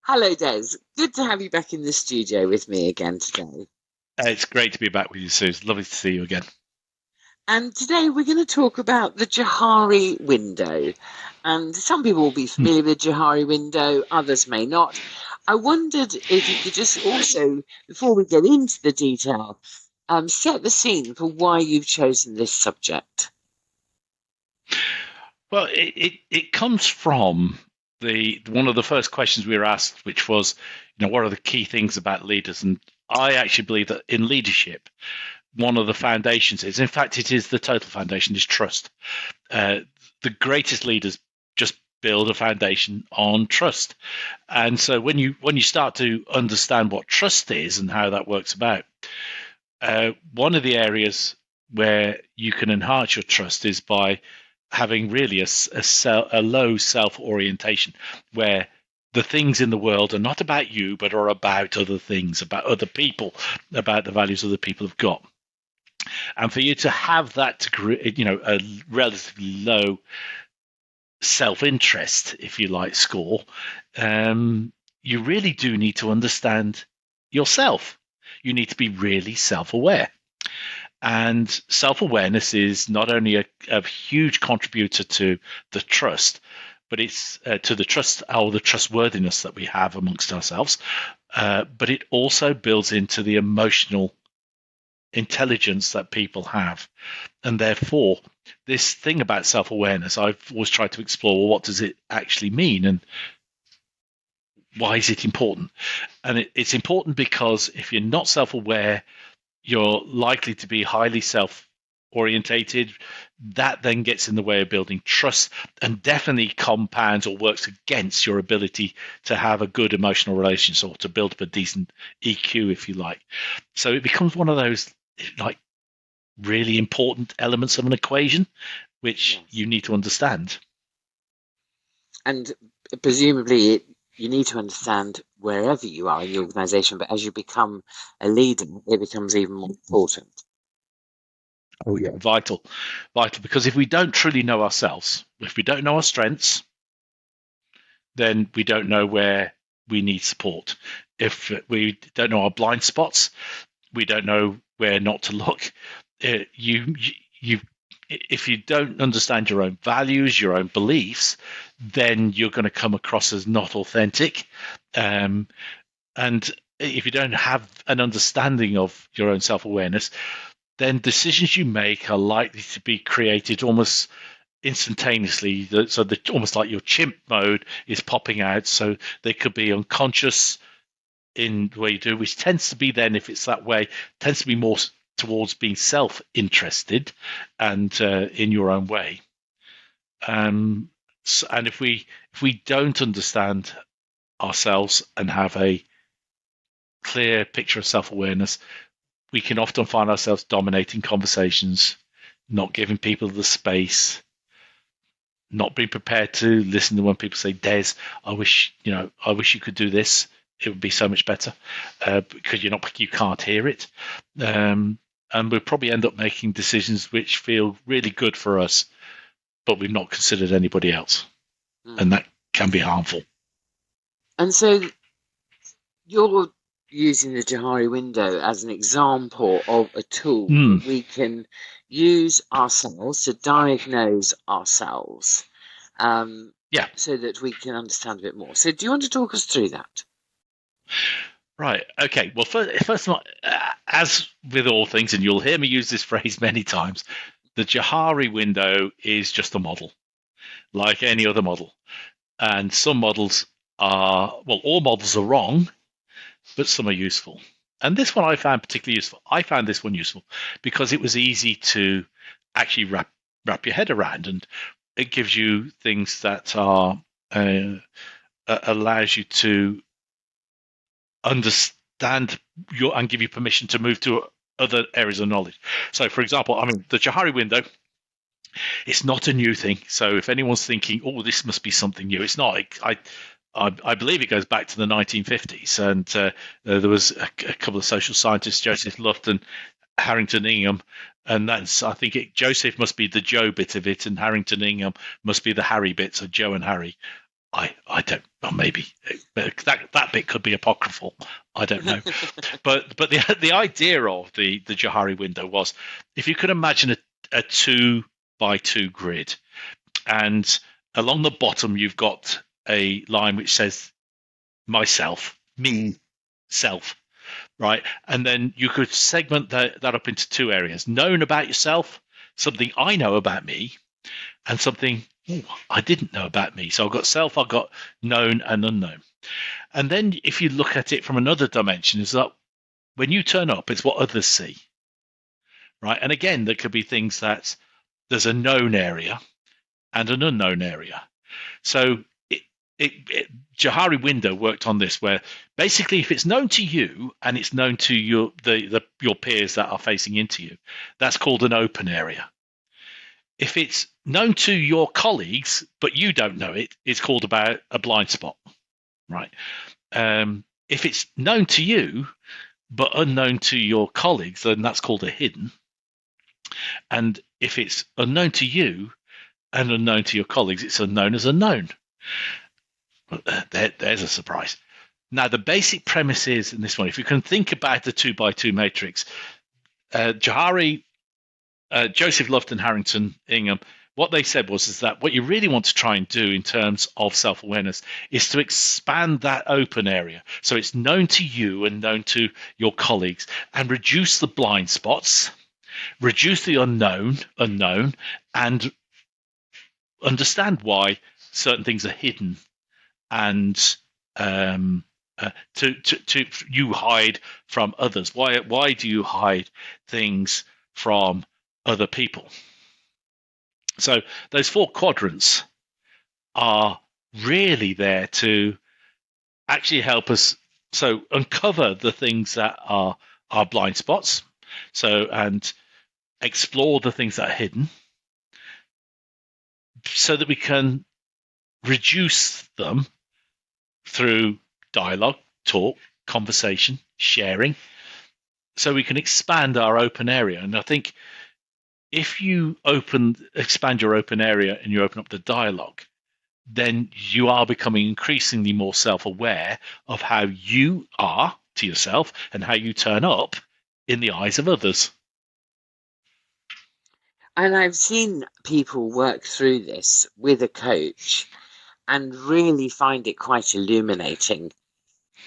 Hello, Des. Good to have you back in the studio with me again today. It's great to be back with you, Sue. It's lovely to see you again. And today we're going to talk about the Johari window. And some people will be Hmm. familiar with Johari window, others may not. I wondered if you could just also, before we get into the detail, set the scene for why you've chosen this subject. Well, it comes from the one of the first questions we were asked, which was, what are the key things about leaders? And I actually believe that in leadership, one of the foundations is, in fact, it is the total foundation, is trust. Uh, the greatest leaders just build a foundation on trust. And so when you start to understand what trust is and how that works about, one of the areas where you can enhance your trust is by having really a low self orientation, where the things in the world are not about you, but are about other things, about other people, about the values other people have got. And for you to have that, a relatively low self interest, if you like, score, you really do need to understand yourself. You need to be really self aware. And self awareness is not only a huge contributor to the trust, but it's to the trust or the trustworthiness that we have amongst ourselves. But it also builds into the emotional intelligence that people have. And therefore, this thing about self awareness, I've always tried to explore, well, what does it actually mean and why is it important? And it's important because if you're not self aware, you're likely to be highly self orientated. That then gets in the way of building trust and definitely compounds or works against your ability to have a good emotional relationship or to build up a decent EQ, if you like. So it becomes one of those like really important elements of an equation, which Yes. you need to understand. And presumably, you need to understand wherever you are in the organization, but as you become a leader, it becomes even more important. Oh yeah, vital, vital. Because if we don't truly know ourselves, if we don't know our strengths, then we don't know where we need support. If we don't know our blind spots, we don't know where not to look. You, if you don't understand your own values, your own beliefs, then you're going to come across as not authentic. Um, and if you don't have an understanding of your own self awareness, then decisions you make are likely to be created almost instantaneously. So almost like your chimp mode is popping out. So they could be unconscious in the way you do, which tends to be then, if it's that way, tends to be more towards being self-interested and in your own way. And if we don't understand ourselves and have a clear picture of self-awareness, we can often find ourselves dominating conversations, not giving people the space, not being prepared to listen to when people say, "Des, I wish you could do this. It would be so much better," because you can't hear it, and we'll probably end up making decisions which feel really good for us, but we've not considered anybody else, Mm. and that can be harmful. And so you're using the Johari window as an example of a tool Mm, that we can use ourselves to diagnose ourselves, um, yeah, so that we can understand a bit more. So, do you want to talk us through that? right. Okay. Well, first of all, as with all things, and you'll hear me use this phrase many times, the Johari window is just a model, like any other model. And some models are, well, all models are wrong, but some are useful. And this one I found particularly useful. I found this one useful because it was easy to actually wrap your head around, and it gives you things that are allows you to understand your and give you permission to move to other areas of knowledge. So, for example, I mean, the Johari window, it's not a new thing. So, if anyone's thinking, "Oh, this must be something new," it's not. I believe it goes back to the 1950s, and there was a couple of social scientists, Joseph Luft and Harrington Ingham, and that's I think Joseph must be the Joe bit of it, and Harrington Ingham must be the Harry bit, so Joe and Harry. I don't, or maybe that bit could be apocryphal. I don't know. But the idea of the Johari window was, if you could imagine a 2 by 2 grid, and along the bottom you've got a line which says myself, me, self, right? And then you could segment that up into 2 areas: known about yourself, something I know about me, and something I didn't know about me. So I've got self, I've got known and unknown. And then if you look at it from another dimension, is that when you turn up, it's what others see, right? And again, there could be things that there's a known area and an unknown area. So Johari Window worked on this, where basically if it's known to you and it's known to your peers that are facing into you, that's called an open area. If it's known to your colleagues but you don't know it, it's called about a blind spot, right? If it's known to you but unknown to your colleagues, then that's called a hidden. And if it's unknown to you and unknown to your colleagues, it's unknown as unknown. There's a surprise. Now, the basic premise is in this one, if you can think about the 2 by 2 matrix, Johari, Joseph Lufton, Harrington, Ingham, what they said is that what you really want to try and do in terms of self-awareness is to expand that open area. So it's known to you and known to your colleagues, and reduce the blind spots, reduce the unknown, and understand why certain things are hidden, and to you hide from others. Why do you hide things from other people? So those 4 quadrants are really there to actually help us uncover the things that are blind spots, and explore the things that are hidden, so that we can reduce them through dialogue, talk, conversation, sharing, so we can expand our open area. And I think if you expand your open area and you open up the dialogue, then you are becoming increasingly more self-aware of how you are to yourself and how you turn up in the eyes of others. And I've seen people work through this with a coach and really find it quite illuminating,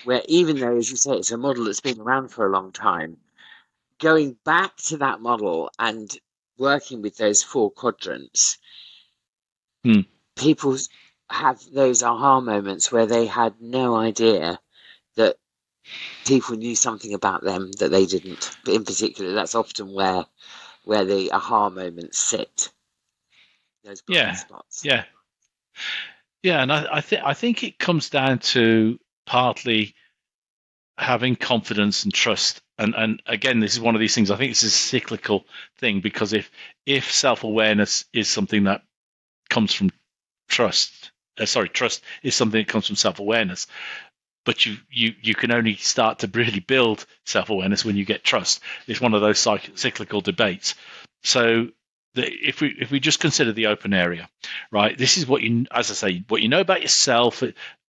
where even though, as you say, it's a model that's been around for a long time, going back to that model and working with those 4 quadrants, people have those aha moments where they had no idea that people knew something about them that they didn't. But in particular, that's often where the aha moments sit. Those blind spots. Yeah, and I think it comes down to partly having confidence and trust. And again, this is one of these things. I think this is a cyclical thing, because if self-awareness is something that comes from trust is something that comes from self-awareness, but you can only start to really build self-awareness when you get trust. It's one of those cyclical debates. So if we just consider the open area, right? This is what as I say, what you know about yourself,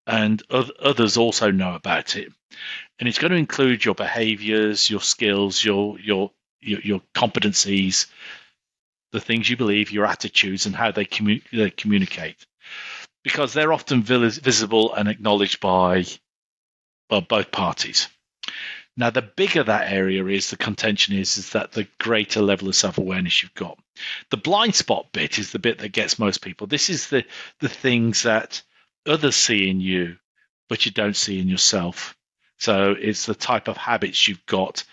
and others also know about it, and it's going to include your behaviors, your skills, your competencies, the things you believe, your attitudes, and how they communicate, because they're often visible and acknowledged by both parties. Now, the bigger that area is, the contention is that the greater level of self-awareness you've got. The blind spot bit is the bit that gets most people. This is the things that others see in you, but you don't see in yourself. So it's the type of habits you've got.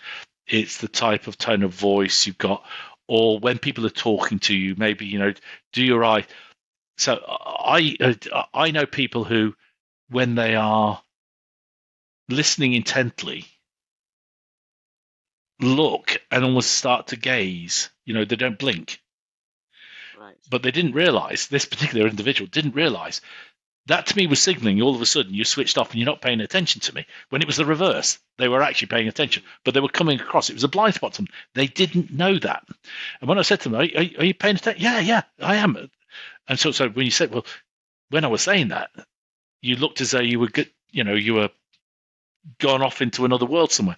It's the type of tone of voice you've got. Or when people are talking to you, maybe, do your eye. So I know people who, when they are listening intently, look and almost start to gaze. They don't blink. Right. But they didn't realize, this particular individual didn't realize, that to me was signaling all of a sudden you switched off and you're not paying attention to me. When it was the reverse, they were actually paying attention, but they were coming across. It was a blind spot to them. They didn't know that. And when I said to them, are you paying attention? Yeah, I am. And so when you said, well, when I was saying that, you looked as though you were good, you were gone off into another world somewhere.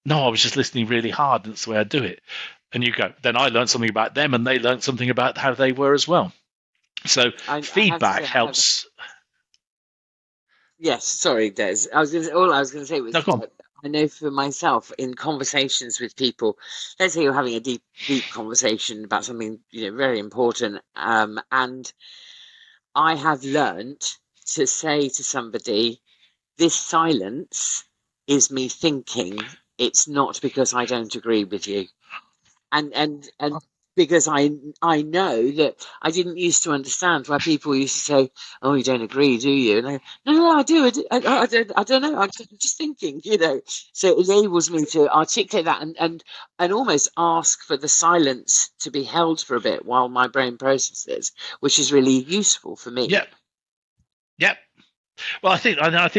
No, I was just listening really hard. And that's the way I do it. And you go, then I learned something about them, and they learned something about how they were as well. So I have to feedback say, I have. helps. Yes, sorry, Des. All I was going to say No, was go on. I know for myself in conversations with people, let's say you're having a deep conversation about something very important, and I have learnt to say to somebody, "This silence is me thinking. It's not because I don't agree with you." And because I know that I didn't used to understand why people used to say, "Oh, you don't agree, do you?" And no, I do. I don't know. I'm just thinking. So it enables me to articulate that and almost ask for the silence to be held for a bit while my brain processes, which is really useful for me. Yeah, yeah. Well, I think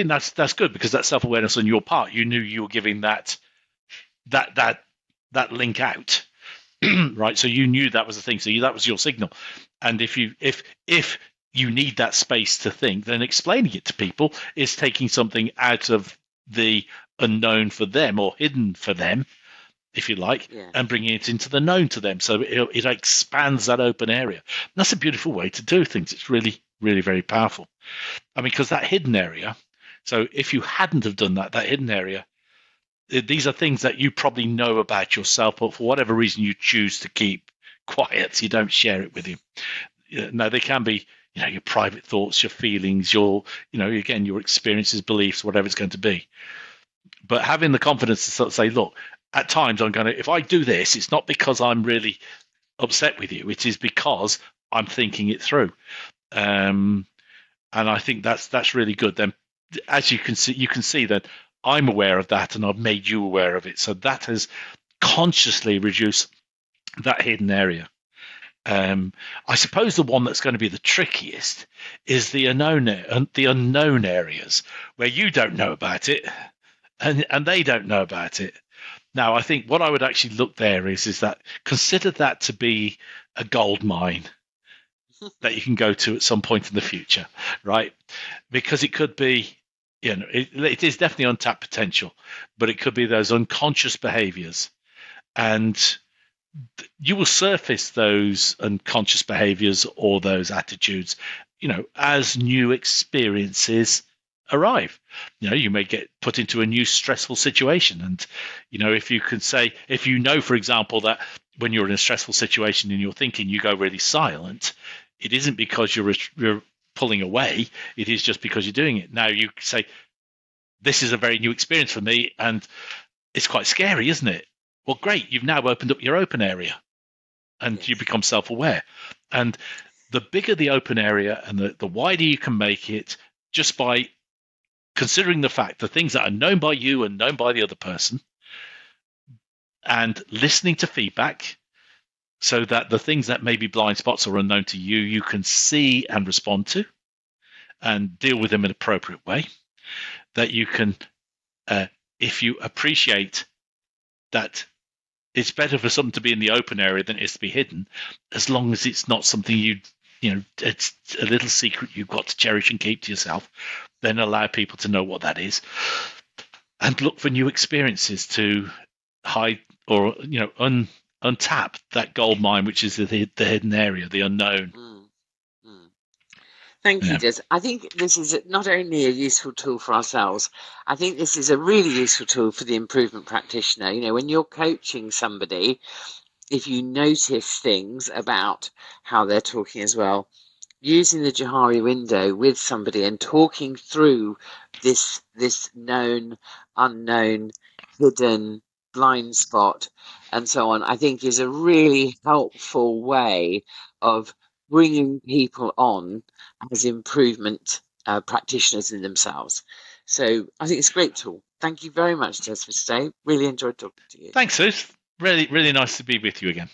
that's good because that's self awareness on your part. You knew you were giving that that that link out, right? So you knew that was the thing. So that was your signal. And if you need that space to think, then explaining it to people is taking something out of the unknown for them or hidden for them, if you like, Yeah. and bringing it into the known to them. So it expands that open area. And that's a beautiful way to do things. It's really, really very powerful. I mean, because that hidden area. So if you hadn't have done that hidden area, these are things that you probably know about yourself, but for whatever reason you choose to keep quiet. You don't share it with you. Now they can be, your private thoughts, your feelings, again, your experiences, beliefs, whatever it's going to be. But having the confidence to sort of say, look, at times if I do this, it's not because I'm really upset with you. It is because I'm thinking it through. And I think that's really good. Then, as you can see that I'm aware of that, and I've made you aware of it. So that has consciously reduced that hidden area. I suppose the one that's going to be the trickiest is the unknown areas where you don't know about it, and they don't know about it. Now, I think what I would actually look there is that consider that to be a gold mine that you can go to at some point in the future, right? Because it could be, it is definitely untapped potential, but it could be those unconscious behaviors. And you will surface those unconscious behaviors or those attitudes, as new experiences arrive. You may get put into a new stressful situation. And, if you know, for example, that when you're in a stressful situation and you're thinking, you go really silent, it isn't because you're pulling away. It is just because you're doing it. Now you say, this is a very new experience for me and it's quite scary, isn't it? Well, great. You've now opened up your open area and you Yes. become self-aware. And the bigger the open area and the wider you can make it, just by considering the fact the things that are known by you and known by the other person, and listening to feedback so that the things that may be blind spots or unknown to you, you can see and respond to and deal with them in an appropriate way. That you can, if you appreciate that it's better for something to be in the open area than it is to be hidden, as long as it's not something it's a little secret you've got to cherish and keep to yourself, then allow people to know what that is and look for new experiences to hide or, untap that gold mine, which is the hidden area, the unknown. Mm, mm. Thank you, Yeah. Des. I think this is not only a useful tool for ourselves, I think this is a really useful tool for the improvement practitioner. When you're coaching somebody, if you notice things about how they're talking as well, using the Johari window with somebody and talking through this known, unknown, hidden blind spot, and so on, I think is a really helpful way of bringing people on as improvement practitioners in themselves. So I think it's a great tool. Thank you very much, Des, for today. Really enjoyed talking to you. Thanks, Suze. Really, really nice to be with you again.